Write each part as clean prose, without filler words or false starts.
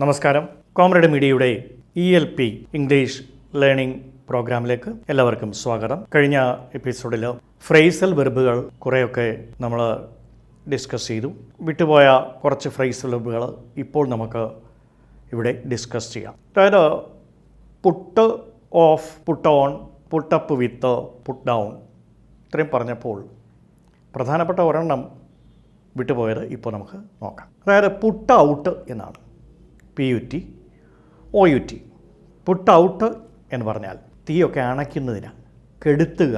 നമസ്കാരം. കോമ്രേഡ് മീഡിയയുടെ ELP English learning പ്രോഗ്രാമിലേക്ക് എല്ലാവർക്കും സ്വാഗതം. കഴിഞ്ഞ എപ്പിസോഡിൽ ഫ്രേസൽ വെർബുകൾ കുറേയൊക്കെ നമ്മൾ ഡിസ്കസ് ചെയ്തു. വിട്ടുപോയ കുറച്ച് ഫ്രേസൽ വെർബുകൾ ഇപ്പോൾ നമുക്ക് ഇവിടെ ഡിസ്കസ് ചെയ്യാം. അതായത് put off, put on, put up with, puttu down ഇത്രയും പറഞ്ഞപ്പോൾ പ്രധാനപ്പെട്ട ഒരെണ്ണം വിട്ടുപോയത് ഇപ്പോൾ നമുക്ക് നോക്കാം. അതായത് പുട്ട് ഔട്ട് എന്നാണ്. PUT OUT. പുട്ട് ഔട്ട് എന്ന് പറഞ്ഞാൽ തീയൊക്കെ അണയ്ക്കുന്നതിന്, കെടുത്തുക,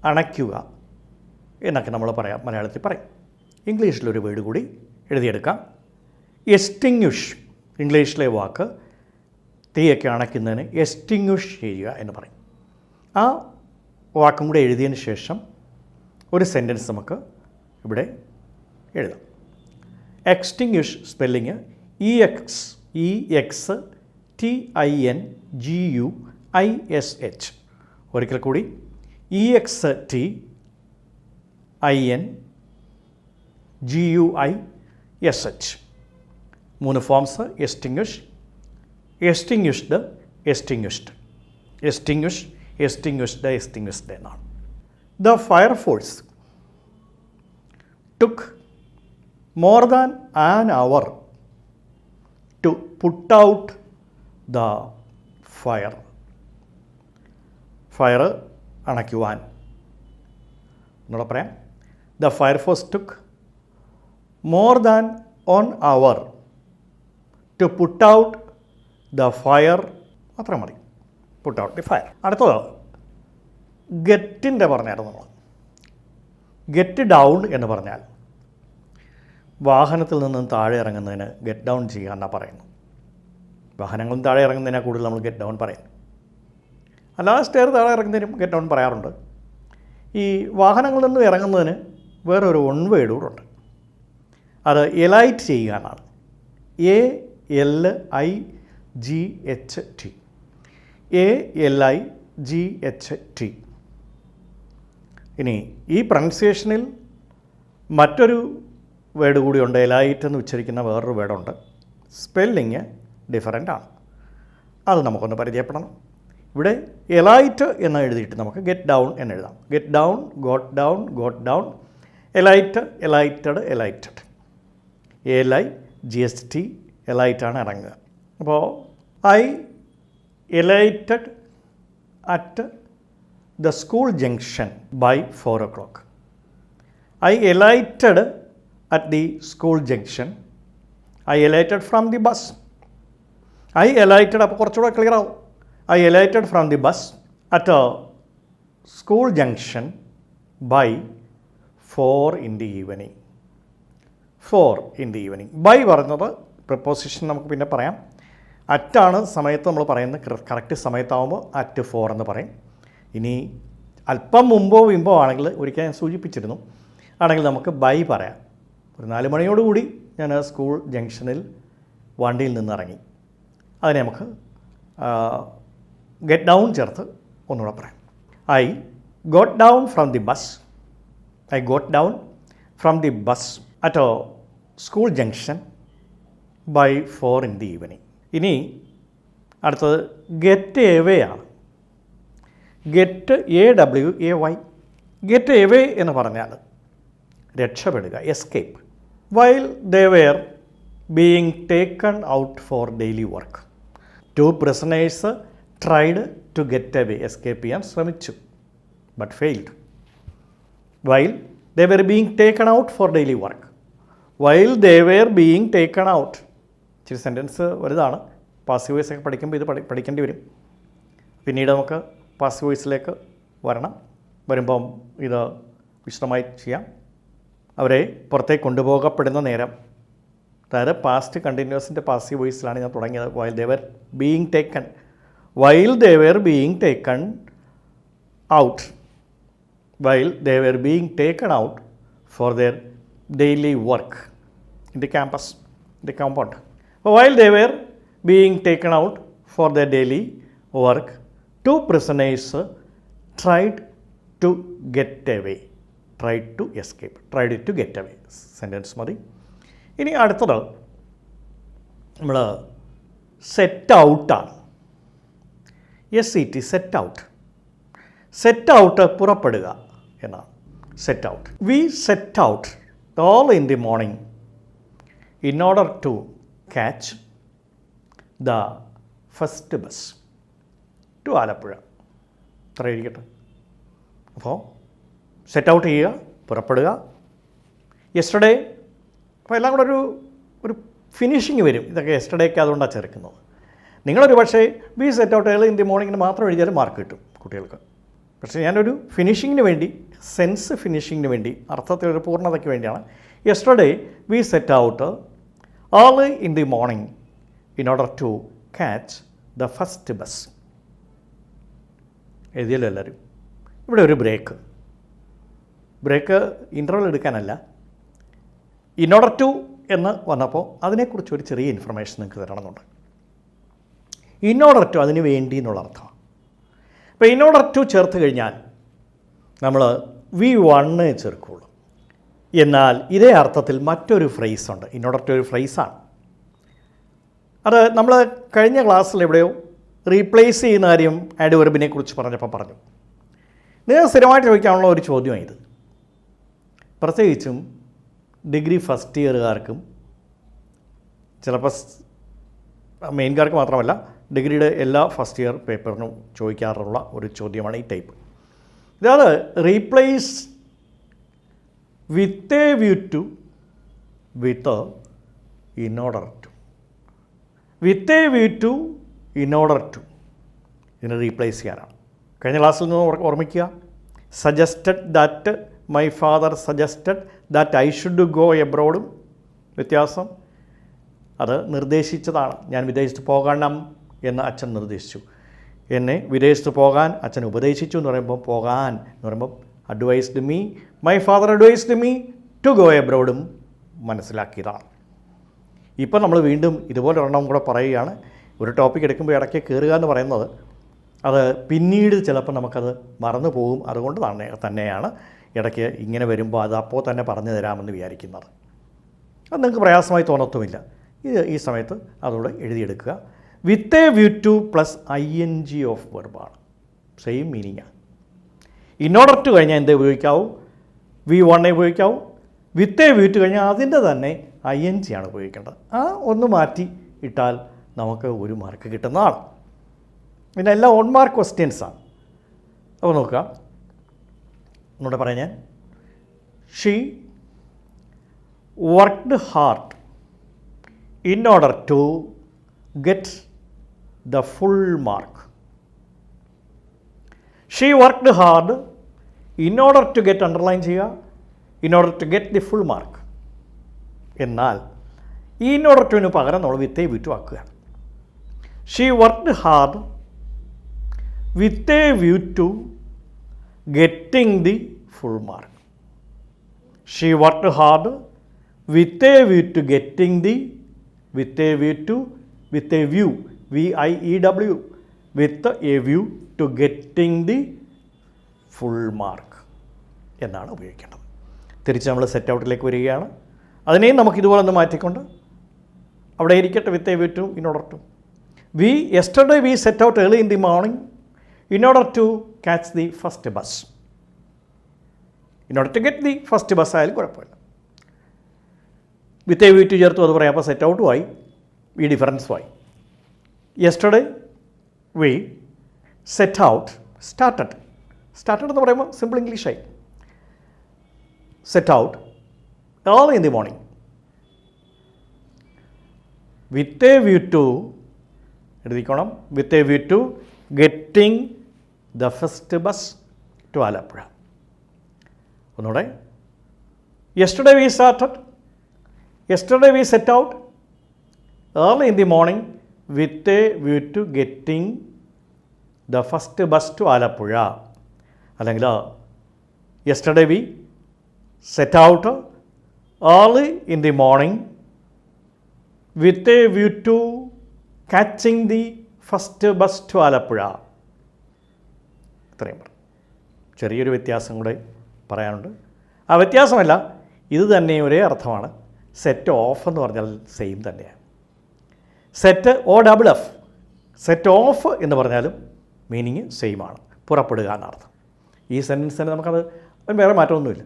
അണയ്ക്കുക എന്നൊക്കെ നമ്മൾ പറയാം, മലയാളത്തിൽ പറയും. ഇംഗ്ലീഷിലൊരു വേർഡ് കൂടി എഴുതിയെടുക്കാം. എസ്റ്റിങ്വിഷ്, ഇംഗ്ലീഷിലെ വാക്ക് തീയൊക്കെ അണയ്ക്കുന്നതിന് എസ്റ്റിങ്വിഷ് ചെയ്യുക എന്ന് പറയും. ആ വാക്കും കൂടി എഴുതിയതിന് ശേഷം ഒരു സെൻറ്റൻസ് നമുക്ക് ഇവിടെ എഴുതാം. എക്സ്റ്റിങ്വിഷ് സ്പെല്ലിങ് EXTINGUISH. ഒരിക്കൽ കൂടി EXTINGUISH. 3 ഫോംസ്: എസ്റ്റിങ്വിഷ്, എസ്റ്റിങ്വിഷ്ഡ്, എസ്റ്റിങ്വിഷ്ഡ്, എസ്റ്റിങ്വിഷ്, എസ്റ്റിങ്വിഷ്ഡ്, എസ്റ്റിങ്വിഷ്ഡ് എന്നാണ്. The fire force took more than an hour to put out the fire. Fire അണയ്ക്കുവാൻ എന്നൂടെ പറയാം. The fire force took more than an hour to put out the fire. അത്ര മതി, put out the fire. അടുത്തത് ഗെറ്റിൻ്റെ പറഞ്ഞായിരുന്നു നമ്മൾ. Get down എന്ന് പറഞ്ഞാൽ വാഹനത്തിൽ നിന്നും താഴെ ഇറങ്ങുന്നതിന് ഗെറ്റ് ഡൗൺ ചെയ്യുക എന്നാണ് പറയുന്നത്. വാഹനങ്ങളും താഴെ ഇറങ്ങുന്നതിനെ കൂടുതൽ നമ്മൾ ഗെറ്റ് ഡൗൺ പറയും. അല്ലാതെ സ്റ്റെയർ താഴെ ഇറങ്ങുന്നതിനും ഗെറ്റ് ഡൗൺ പറയാറുണ്ട്. ഈ വാഹനങ്ങളിൽ നിന്നും ഇറങ്ങുന്നതിന് വേറൊരു വേർഡ് കൂടെ. അത് എലൈറ്റ് ചെയ്യുക എന്നാണ്. ALIGHT. ഇനി ഈ പ്രൊനൗൺസിയേഷനിൽ മറ്റൊരു വേർഡ് കൂടിയുണ്ട്. എലൈറ്റ് എന്ന് ഉച്ചരിക്കുന്ന വേറൊരു വേർഡുണ്ട്. സ്പെല്ലിങ് ഡിഫറൻ്റ് ആണ്. അത് നമുക്കൊന്ന് പരിചയപ്പെടണം. ഇവിടെ എലൈറ്റ് എന്ന് എഴുതിയിട്ട് നമുക്ക് ഗെറ്റ് ഡൗൺ എന്ന് എഴുതാം. Get down, got down, got down. Alight, alighted, alighted. ALIGHT, എലൈറ്റാണ് ഇറങ്ങുക. അപ്പോൾ I alighted at the school junction by 4 o'clock. I alighted at the school junction. I alighted from the bus. I alighted, അപ്പോൾ കുറച്ചുകൂടെ clear ആവും. I alighted from the bus at a school junction by 4 in the evening. 4 in the evening. By പറഞ്ഞത് preposition നമുക്ക് പിന്നെ പറയാം. അറ്റാണ് സമയത്ത് നമ്മൾ പറയുന്നത്. കറക്റ്റ് സമയത്താവുമ്പോൾ at 4 എന്ന് പറയും. ഇനി അല്പം മുമ്പോ മുമ്പോ ആണെങ്കിൽ ഒരിക്കൽ ഞാൻ സൂചിപ്പിച്ചിരുന്നു, ആണെങ്കിൽ നമുക്ക് ബൈ പറയാം. ഒരു 4 മണിയോടുകൂടി ഞാൻ സ്കൂൾ ജംഗ്ഷനിൽ വണ്ടിയിൽ നിന്ന് ഇറങ്ങി. അതിനെ നമുക്ക് ഗെറ്റ് ഡൗൺ ചേർത്ത് ഒന്നുകൂടെ പറയാം. I got down from the bus. I got down from the bus at school junction by 4 in the evening. ഇനി അടുത്തത് ഗെറ്റ് എവേ ആണ്. Get AWAY. ഗെറ്റ് എവേ എന്ന് പറഞ്ഞാൽ രക്ഷപ്പെടുക, escape. While they were being taken out for daily work. 2 prisoners tried to get away. Escape ചെയ്യാൻ ശ്രമിച്ചു, but failed. While they were being taken out for daily work. While they were being taken out. ഇച്ചിരി sentence വലുതാണ്. Passive voice ഒക്കെ പഠിക്കുമ്പോൾ ഇത് പഠിക്കേണ്ടി വരും. പിന്നീട് നമുക്ക് പാസീവ് വോയിസിലേക്ക് വരുമ്പം ഇത് വിശദമായി ചെയ്യാം. അവരെ പുറത്തേക്ക് കൊണ്ടുപോകപ്പെടുന്ന നേരം, അതായത് പാസ്റ്റ് കണ്ടിന്യൂസിൻ്റെ പാസീവ് വോയിസിലാണ് ഞാൻ തുടങ്ങിയത്. While they were being taken. While they were being taken out. While they were being taken out for their daily work in the campus, in the compound. While they were being taken out for their daily work, 2 prisoners tried to get away. Tried to escape. Tried to get away. Sentence മതി. ഇനി അടുത്തത് നമ്മൾ set ഔട്ടാണ്. SET set out. Set out പുറപ്പെടുക എന്നാണ് set out. We set out all in the morning in order to catch the first bus to Alappuzha. അത്ര ഇരിക്കട്ടെ. അപ്പോൾ സെറ്റ് ഔട്ട് ചെയ്യുക, പുറപ്പെടുക. യെസ്റ്റർഡേ, അപ്പോൾ എല്ലാം കൂടെ ഒരു ഫിനിഷിങ് വരും. ഇതൊക്കെ യെസ്റ്റർഡേക്ക് അതുകൊണ്ടാണ് ചേർക്കുന്നത്. നിങ്ങളൊരു പക്ഷേ we set out early in the മോർണിംഗിന് മാത്രം എഴുതിയാലും മാർക്ക് കിട്ടും കുട്ടികൾക്ക്. പക്ഷേ ഞാനൊരു ഫിനിഷിങ്ങിന് വേണ്ടി, സെൻസ് ഫിനിഷിങ്ങിന് വേണ്ടി, അർത്ഥത്തിലൊരു പൂർണ്ണതയ്ക്ക് വേണ്ടിയാണ് yesterday we set out early in the morning in order to catch the first bus. എഴുതിയല്ലോ എല്ലാവരും. ഇവിടെ ഒരു ബ്രേക്ക് ഇൻ്റർവൽ എടുക്കാനല്ല, ഇൻ ഓർഡർ ടു എന്ന് വന്നപ്പോൾ അതിനെക്കുറിച്ച് ഒരു ചെറിയ ഇൻഫർമേഷൻ നിങ്ങൾക്ക് തരണമെന്നുണ്ട്. ഇൻ ഓർഡർ ടു അതിന് വേണ്ടി എന്നുള്ള അർത്ഥമാണ്. അപ്പോൾ ഇൻ ഓർഡർ ടു ചേർത്ത് കഴിഞ്ഞാൽ നമ്മൾ V1 ചേർക്കുള്ളൂ. എന്നാൽ ഇതേ അർത്ഥത്തിൽ മറ്റൊരു ഫ്രേസുണ്ട്. ഇൻ ഓർഡർ ടു ഒരു ഫ്രേസാണ്. അത് നമ്മൾ കഴിഞ്ഞ ക്ലാസ്സിൽ എവിടെയോ റീപ്ലേസ് ചെയ്യുന്ന കാര്യം ആഡ് വെർബിനെ കുറിച്ച് പറഞ്ഞപ്പോൾ പറഞ്ഞു. നിങ്ങൾ സ്ഥിരമായിട്ട് ചോദിക്കാനുള്ള ഒരു ചോദ്യമാണ് ഇത്. പ്രത്യേകിച്ചും ഡിഗ്രി ഫസ്റ്റ് ഇയറുകാർക്കും, ചിലപ്പോൾ മെയിൻകാർക്ക് മാത്രമല്ല ഡിഗ്രിയുടെ എല്ലാ ഫസ്റ്റ് ഇയർ പേപ്പറിനും ചോദിക്കാറുള്ള ഒരു ചോദ്യമാണ് ഈ ടൈപ്പ്. ഇതാണ് replace with a view to with in order to. With a view to in order to ഇതിനെ റീപ്ലേസ് ചെയ്യാനാണ്. കഴിഞ്ഞ ക്ലാസ്സിൽ നിന്ന് ഓർമ്മിക്കുക. Suggested that my father suggested that I should go എബ്രോഡും വ്യത്യാസം. അത് നിർദ്ദേശിച്ചതാണ്. ഞാൻ വിദേശത്ത് പോകണം എന്ന് അച്ഛൻ നിർദ്ദേശിച്ചു. എന്നെ വിദേശത്ത് പോകാൻ അച്ഛൻ ഉപദേശിച്ചു എന്ന് പറയുമ്പോൾ പോകാൻ എന്ന് പറയുമ്പോൾ advised me, my father advised me to go എബ്രോഡും മനസ്സിലാക്കിയതാണ്. ഇപ്പം നമ്മൾ വീണ്ടും ഇതുപോലെ ഒരെണ്ണം കൂടെ പറയുകയാണ്. ഒരു ടോപ്പിക് എടുക്കുമ്പോൾ ഇടയ്ക്ക് കയറുക എന്ന് പറയുന്നത് അത് പിന്നീട് ചിലപ്പോൾ നമുക്കത് മറന്നു പോകും. അതുകൊണ്ട് തന്നെയാണ് ഇടയ്ക്ക് ഇങ്ങനെ വരുമ്പോൾ അത് അപ്പോൾ തന്നെ പറഞ്ഞു തരാമെന്ന് വിചാരിക്കുന്നത്. അത് നിങ്ങൾക്ക് പ്രയാസമായി തോന്നത്തുമില്ല. ഈ സമയത്ത് അതോടെ എഴുതിയെടുക്കുക. With a view to plus ING of വെർബാണ്. സെയിം മീനിങ്ങാണ്. ഇൻ ഓർഡർ ടു കഴിഞ്ഞാൽ എന്തേ ഉപയോഗിക്കാവൂ? V1 ഉപയോഗിക്കാവൂ. വിത്ത് എ വ്യൂ ടു കഴിഞ്ഞാൽ അതിൻ്റെ തന്നെ ING ആണ് ഉപയോഗിക്കേണ്ടത്. ആ ഒന്ന് മാറ്റി ഇട്ടാൽ നമുക്ക് ഒരു മാർക്ക് കിട്ടുന്നതാണ്. പിന്നെ എല്ലാം 1 മാർക്ക് ക്വസ്റ്റ്യൻസാണ്. അപ്പോൾ നോക്കുക, ഒന്നുകൂടെ പറയാം ഞാൻ. She worked hard in order to get the full mark. She worked hard in order to get, underline ചെയ്യുക, in order to get the full mark. എന്നാൽ ഈ ഇൻ ഓർഡർ ടുവിന് പകരം നമ്മൾ വിത്ത് എ വ്യൂ ടു ആക്കുകയാണ്. She worked hard with a view to getting the full mark. She worked hard with a view to getting the, with a view to, with a view, VIEW, with a view to getting the full mark എന്നാണ് ഉപയോഗിക്കേണ്ടത്. തിരിച്ച് നമ്മൾ set ഔട്ടിലേക്ക് വരികയാണ്. അതിനെയും നമുക്ക് ഇതുപോലെ ഒന്ന് മാറ്റിക്കൊണ്ട് അവിടെ ഇരിക്കട്ടെ. With a view to in order to. Yesterday we set out early in the morning in order to catch the first bus. In order to get the first bus ആയാലും കുഴപ്പമില്ല. വിത്ത് എ വ്യൂ ടു ചേർത്തു അത് പറയാം. അപ്പോൾ set ഔട്ടുമായി ഈ ഡിഫറൻസുമായി. Yesterday we set out, started എന്ന് പറയുമ്പോൾ സിമ്പിൾ ഇംഗ്ലീഷായി. Set out early in the morning with a view to, എഴുതിക്കോണം, with a view to getting the first bus to Alappuzha. ഒന്നുകൂടെ. Yesterday we started, yesterday we set out early in the morning with a view to getting the first bus to Alappuzha. അല്ലെങ്കിൽ yesterday we set out early in the morning with a view to catching the first bus to Alappuzha. ഇത്രയും പറയും. ചെറിയൊരു വ്യത്യാസം കൂടെ പറയാനുണ്ട്. ആ വ്യത്യാസമല്ല, ഇത് തന്നെ ഒരേ അർത്ഥമാണ്. സെറ്റ് ഓഫ് എന്ന് പറഞ്ഞാൽ സെയിം തന്നെയാണ്. സെറ്റ് OFF, സെറ്റ് ഓഫ് എന്ന് പറഞ്ഞാലും മീനിങ് സെയിം ആണ്, പുറപ്പെടുക എന്നർത്ഥം. ഈ സെൻറ്റൻസിന് നമുക്കത് വേറെ മാറ്റമൊന്നുമില്ല,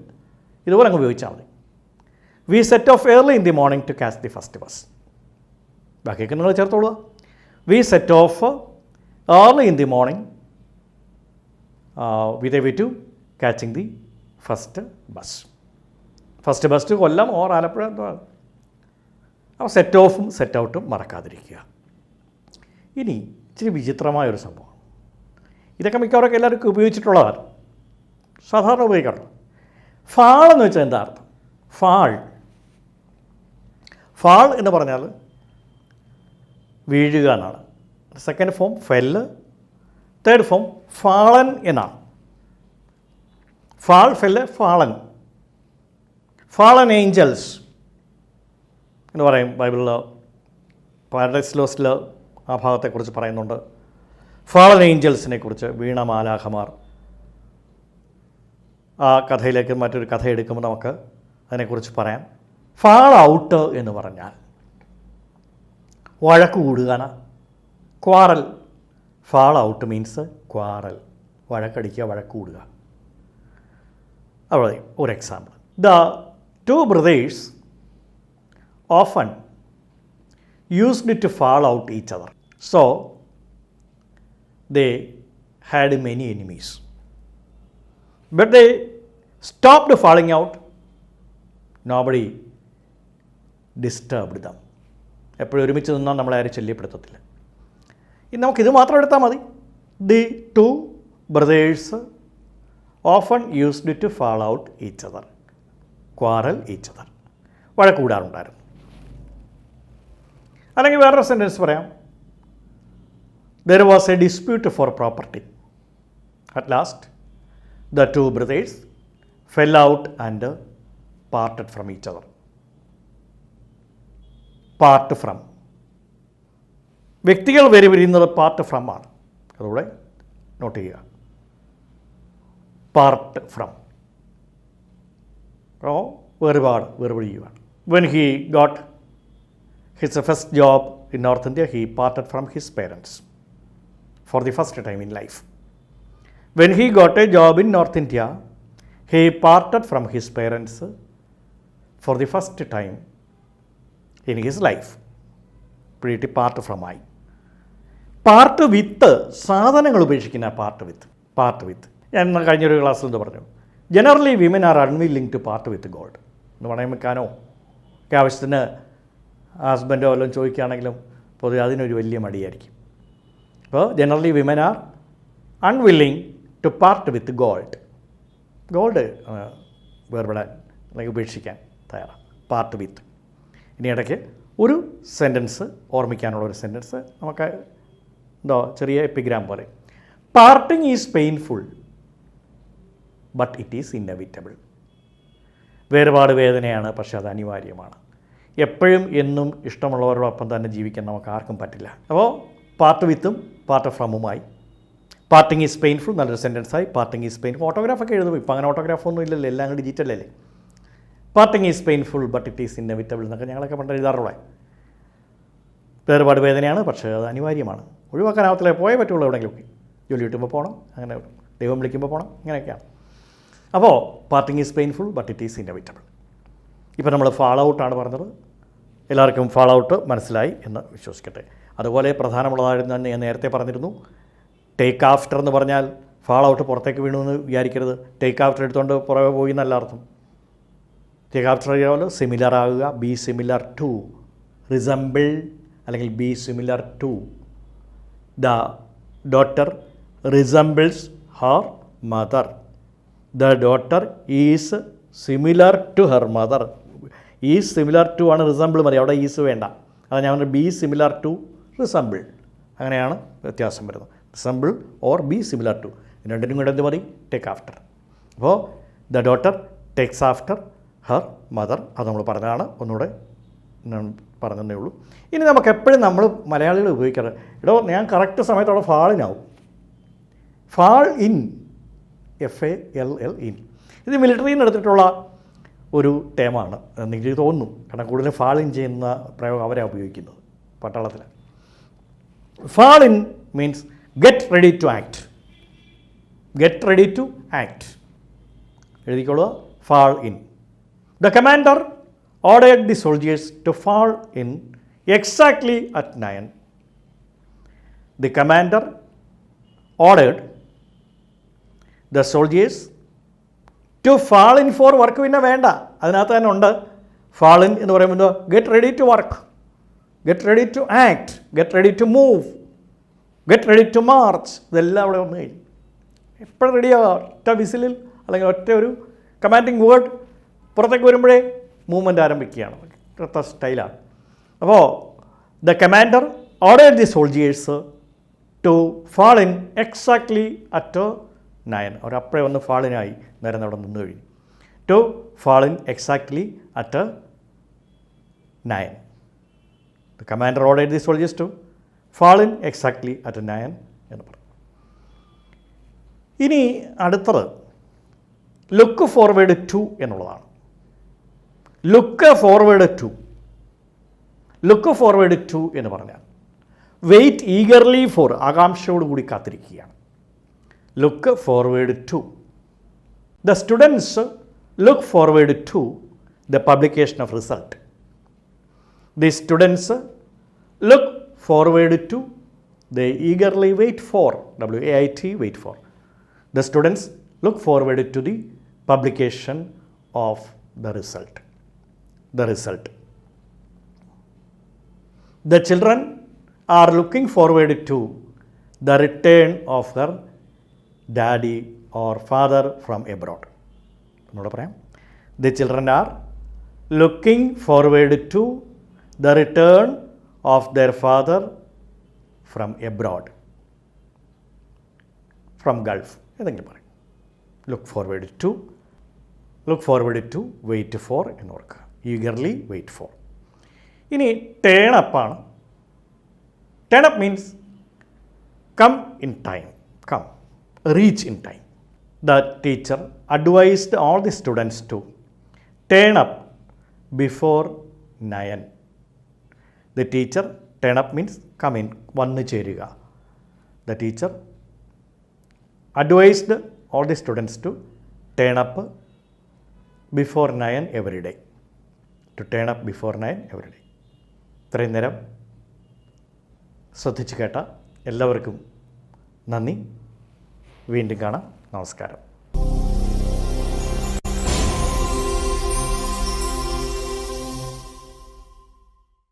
ഇതുപോലെ അങ്ങ് ഉപയോഗിച്ചാൽ മതി. We set off early in the morning to catch the first bus. ബാക്കിയൊക്കെ നിങ്ങൾ ചേർത്തോളുക. We set off early in the morning with a view to catching the first bus. First bus Kollam or Alappuzha എന്തോ. അപ്പോൾ സെറ്റ് ഓഫും സെറ്റ് ഔട്ടും മറക്കാതിരിക്കുക. ഇനി ഇച്ചിരി വിചിത്രമായൊരു സംഭവം, ഇതൊക്കെ മിക്കവാറൊക്കെ എല്ലാവർക്കും ഉപയോഗിച്ചിട്ടുള്ളതാണ്, സാധാരണ ഉപയോഗിക്കാറുള്ളത്. ഫാൾ എന്ന് വെച്ചാൽ എന്താ അർത്ഥം? ഫാൾ എന്ന് പറഞ്ഞാൽ വീഴുക എന്നാണ്. Second form fell, third form fallen എന്നാണ്. ഫാൾ, ഫെല്ല്, ഫാളൻ ഏഞ്ചൽസ് എന്ന് പറയും ബൈബിളിൽ. പാരഡൈസ് ലോസ്റ്റിൽ ആ ഭാഗത്തെക്കുറിച്ച് പറയുന്നുണ്ട്. ഫാളൻ ഏഞ്ചൽസിനെ കുറിച്ച്, വീണമാലാഖമാർ. ആ കഥയിലേക്ക് മറ്റൊരു കഥ എടുക്കുമ്പോൾ നമുക്ക് അതിനെക്കുറിച്ച് പറയാം. ഫാൾ ഔട്ട് എന്ന് പറഞ്ഞാൽ വഴക്ക് കൂടുകയാണ്, quarrel. Fall out means quarrel, വഴക്കടിക്കുക, വഴക്ക് കൂടുക. അവിടെ ഒരു example. The two brothers often used to fall out each other, so they had many enemies, but they stopped falling out. Nobody disturbed them. എപ്പോഴും ഒരുമിച്ച് നിന്നാൽ നമ്മളെ ആരും ശല്യപ്പെടുത്തത്തില്ല. ഇനി നമുക്കിത് മാത്രം എടുത്താൽ മതി. The two brothers often used to fall out each other, quarrel each other, വഴക്കൂടാറുണ്ടായിരുന്നു. അല്ലെങ്കിൽ വേറൊരു സെൻറ്റൻസ് പറയാം. There was a dispute for property. At last the two brothers fell out and parted from each other. Part from, വ്യക്തികൾ വേർപിരിയുന്നത് part from ആണ്. അതുകൂടെ note ചെയ്യുക. Part from, വേർപിരിയുകയാണ്. When he got his first job in North India, he parted from his parents for the first time in life. When he got a job in North India, he parted from his parents for the first time in his life. Pretty part from I. Part with, സാധനങ്ങൾ ഉപേക്ഷിക്കുന്ന part with. ഞാൻ കഴിഞ്ഞൊരു ക്ലാസ്സിൽ എന്താ പറഞ്ഞു, generally women are unwilling to part with gold എന്ന് പറയുമ്പോൾ mechano ഒക്കെ ആവശ്യത്തിന് ഹസ്ബൻഡോ വല്ലതും ചോദിക്കുകയാണെങ്കിലും പൊതുവെ അതിനൊരു വലിയ മടിയായിരിക്കും. അപ്പോൾ generally women are unwilling to part with gold വേർപെടാൻ അല്ലെങ്കിൽ ഉപേക്ഷിക്കാൻ തയ്യാറാണ്. Part with. ഇനി ഇടയ്ക്ക് ഒരു സെൻറ്റൻസ് ഓർമ്മിക്കാനുള്ള ഒരു സെൻറ്റൻസ് നമുക്ക് എന്തോ ചെറിയ എപ്പിഗ്രാം പോലെ. Parting is painful but it is inevitable. വേർപാട് വേദനയാണ്, പക്ഷേ അത് അനിവാര്യമാണ്. എപ്പോഴും എന്നും ഇഷ്ടമുള്ളവരോടൊപ്പം തന്നെ ജീവിക്കാൻ നമുക്ക് ആർക്കും പറ്റില്ല. അപ്പോൾ പാർട്ട് വിത്തും പാർട്ട് ഫ്രമുമായി. പാർട്ടിങ് ഈസ് പെയിൻഫുൾ നല്ലൊരു സെൻറ്റൻസായി. പാർട്ടിങ് ഈസ് പെയിൻഫുൾ, ഓട്ടോഗ്രാഫൊക്കെ എഴുതും. ഇപ്പം അങ്ങനെ ഓട്ടോഗ്രാഫൊന്നും ഇല്ലല്ലോ, എല്ലാം അങ്ങ് ഡിജിറ്റലല്ലേ. Parting is painful but it is inevitable എന്നൊക്കെ ഞങ്ങളൊക്കെ പണ്ട് എഴുതാറുള്ളത്. വേർപാട് വേദനയാണ്, പക്ഷേ അത് അനിവാര്യമാണ്. ഒഴിവാക്കാനാവത്തില്ല, പോയേ പറ്റുള്ളൂ. എവിടെയെങ്കിലുമൊക്കെ ജോലി കിട്ടുമ്പോൾ പോകണം, അങ്ങനെ ദൈവം വിളിക്കുമ്പോൾ പോകണം, ഇങ്ങനെയൊക്കെയാണ്. അപ്പോൾ parting is painful but it is inevitable. ഇപ്പോൾ നമ്മൾ ഫാൾ ഔട്ടാണ് പറഞ്ഞത്. എല്ലാവർക്കും ഫാൾ ഔട്ട് മനസ്സിലായി എന്ന് വിശ്വസിക്കട്ടെ. അതുപോലെ പ്രധാനമുള്ളതായിരുന്നു തന്നെ ഞാൻ നേരത്തെ പറഞ്ഞിരുന്നു. ടേക്ക് ആഫ്റ്റർ എന്ന് പറഞ്ഞാൽ ഫാൾ ഔട്ട് പുറത്തേക്ക് വീണു എന്ന് വിചാരിക്കരുത്. ടേക്ക് ആഫ്റ്റർ എടുത്തുകൊണ്ട് പുറകെ പോയി എന്നല്ല അർത്ഥം. ടേക്ക് ആഫ്റ്റർ അറിയാമല്ലോ, സിമിലർ ആകുക. ബി സിമിലർ ടു, റിസംബിൾ അല്ലെങ്കിൽ be similar to. The daughter resembles her mother. The daughter is similar to her mother. Is similar to ആണ്, റിസംബിൾ മതി, അവിടെ ഈസ് വേണ്ട. അത് ഞാൻ പറഞ്ഞു ബി സിമിലർ ടു റിസംബിൾ, അങ്ങനെയാണ് വ്യത്യാസം വരുന്നത്. Resemble or be similar to, രണ്ടിനും കൂടെ എന്ത് മതി? Take after. അപ്പോൾ the daughter takes after her mother, അത് നമ്മൾ പറഞ്ഞതാണ്, ഒന്നുകൂടെ പറഞ്ഞതേ ഉള്ളൂ. ഇനി നമുക്ക് എപ്പോഴും നമ്മൾ മലയാളികൾ ഉപയോഗിക്കാറ്, എടോ ഞാൻ കറക്റ്റ് സമയത്തോടെ ഫാളിനാവും. ഫാൾ ഇൻ, FALL ഇൻ. ഇത് മിലിറ്ററിയിൽ നിന്ന് എടുത്തിട്ടുള്ള ഒരു ടേമാണ് എന്ന് എനിക്ക് തോന്നുന്നു. കാരണം കൂടുതലും ഫാൾ ഇൻ ചെയ്യുന്ന പ്രയോഗം അവരാണ് ഉപയോഗിക്കുന്നത് പട്ടാളത്തിൽ. Fall in means get ready to act. Get ready to act. എഴുതിക്കോളുക, fall in. The commander ordered the soldiers to fall in exactly at 9. The commander ordered the soldiers to fall in for work. പിന്നെ വേണ്ട, അതിനകത്ത് തന്നെ ഉണ്ട്. fall in എന്ന് പറയുമ്പോൾ get ready to work, get ready to act, get ready to move, get ready to march. ഇതെല്ലാം അവിടെ വന്നു കഴിഞ്ഞു. എപ്പോഴും റെഡിയാവുക, ഒറ്റ വിസിലിൽ അല്ലെങ്കിൽ ഒറ്റ ഒരു കമാൻഡിങ് വേർഡ് പുറത്തേക്ക് വരുമ്പോഴേ മൂവ്മെൻറ്റ് ആരംഭിക്കുകയാണ്. ഒറ്റ സ്റ്റൈലാണ്. അപ്പോൾ the commander ordered the soldiers to fall in exactly at 9. അവരപ്പോഴേ വന്ന് ഫാളിനായി നേരം അവിടെ നിന്ന് കഴിഞ്ഞു. To fall in exactly at 9. The commander ordered the soldiers to fall in exactly at 9 എന്ന് പറഞ്ഞു. ഇനി അടുത്തത് ലുക്ക് ഫോർവേഡ് ടു എന്നുള്ളതാണ്. Look forward to, look forward to എന്ന് പറഞ്ഞാൽ വെയിറ്റ് ഈഗർലി ഫോർ, ആകാംക്ഷയോടുകൂടി കാത്തിരിക്കുകയാണ്. Look forward to. The students look forward to the publication of result. The students look forward to, the eagerly wait for, WAIT, wait for. The students look forward to the publication of the result. The result. The children are looking forward to the return of her daddy or father from abroad. The children are looking forward to the return of their father from abroad, from Gulf. ഏതെങ്കിലും പറയും. Look forward to, look forward to, wait for എന്ന് ഓർക്കുക. Eagerly wait for. ഇനി turn അപ്പാണ്. Turn up means come in time, come, reach in time. The teacher advised all the students to turn up before 9. The teacher, turn up means come in, വന്നു ചേരുക. The teacher advised all the students to turn up before 9 every day. To turn up before 9 every day. ഇത്രയും നേരം ശ്രദ്ധിച്ചു കേട്ട എല്ലാവർക്കും നന്ദി. വീണ്ടും കാണാം. നമസ്കാരം.